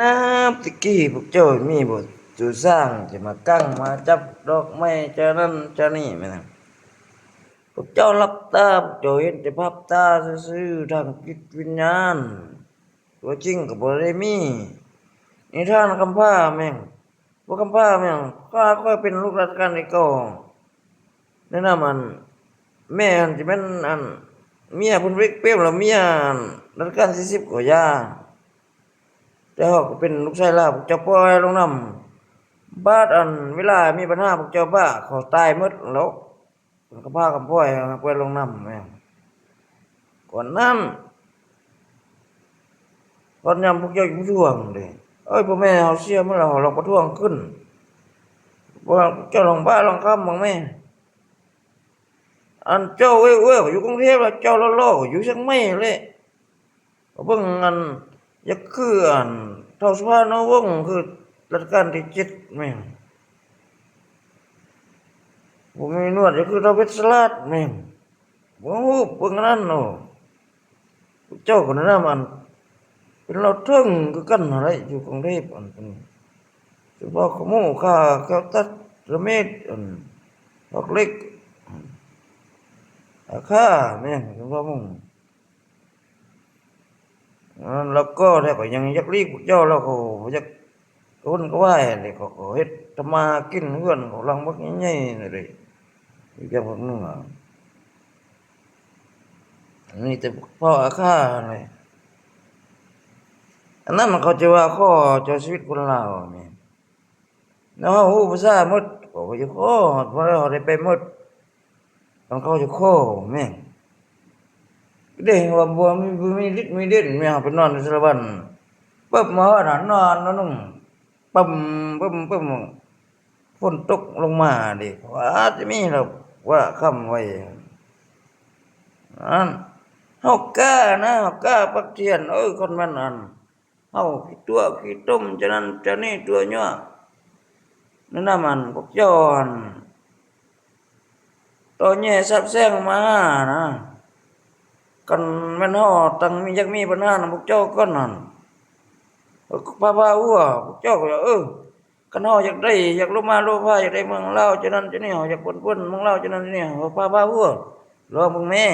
น้ำตะกี้พวกเจ้ามีบทจูสร้างจะมากั้งมาจับดอกไม้เจ้านั่นเจ้านี่ไหมนะพวกเจ้ารับตาพวกเจ้าเห็นแต่ภาพตาซื่อๆทางจิตวิญญาณตัวจริงก็บ่ได้มีนิทานคำพร้าแม่งบ่คำพร้าแม่งข้าค่อยเป็นลูกรัชกาลที่เก้าแนะนำแม่อันสิแม่นเมียเพิ่นเวกเปรี้ยวแล้วเมียรัชกาลที่10ก็ย่าแต่เขาก็เป็นลูกชายลาพวกเจ้าปล่อยลงนำ บาดเวลามีปัญหาพวกเจ้าบ้าเขาตายหมดแล้วมันก็พากันพ่อยไปลงน้ำแม่งก่อนนั้นตอนยามพวกเจ้าอยู่ท่วงเลยเอ้ยพ่อแม่เฮาเสียเมื่อเราลองประท้วงขึ้นว่าเจ้าลองบ้าลองค้ำบ้างแม่เจ้าเว้ยอยู่กรุงเทพแล้วเจ้าล่ออยู่เชียงใหม่เลยเบิ่งอยากคือเท่าสภาโนวงศ์คือรัชกาลที่7แม่งบ่มีนวดอยากคือเราเพชรสลัดแม่งบ่ฮู้เบิ่งนั้นเนาะพวกเจ้าก็แนะนำเป็นเราเทิงคือกันอะไรอยู่กรุงเทพเป็นเฉพาะขโมยค่าแก้วตัดระเม็ดดอกเล็กอาค่าแม่งเฉพาะมึงแล้วก็แล้วก็ยังอยากรีบพวกเจ้าแล้วก็อยากคนก็ว่าเลยก็เฮ็ดทำมากินเฮือนของหลังบักใหญ่ๆนี่เลยอยู่จังหวัดนึงนี่แต่พ่ออาค่าเลยอันนั้นเขาจะว่าข้อเจ้าชีวิตคนเราเนี่ยแล้วเขาฮู้ภาษาหมดก็ว่าอยู่ข้อเพราะเราได้ไปหมดต้องเขาจะข้อแม่งเด้ว่าบ่มีฤทธิ์มีเด่นแม่งไปนอนในสารบัญปึ๊บมาฮอดนอนนนุ่งปึ้มฝนตกลงมาดิว่าจะมีหรอกว่าค่ำไว้อันเฮากล้านะเฮากล้าปักเทียนคนมันเฮาขี้ตัวขี้ต้มจะนั้นจะนี่ตัวย่อนั่นน่ะมันพวกย้อนตัวแย่ซับแซงมานะกันแม่นเฮาตั้งมีจักมีปัญหานำพวกเจ้าก็นั่นพาหัวพวกเจ้าก็กันเฮาอยากได้อยากลงมาโลภะอยากได้เมืองลาวจะนั้นจะนี่เฮาอยากพ้นเมืองลาวจะนั้นจะนี่เฮาพาหัวรอมึงแม่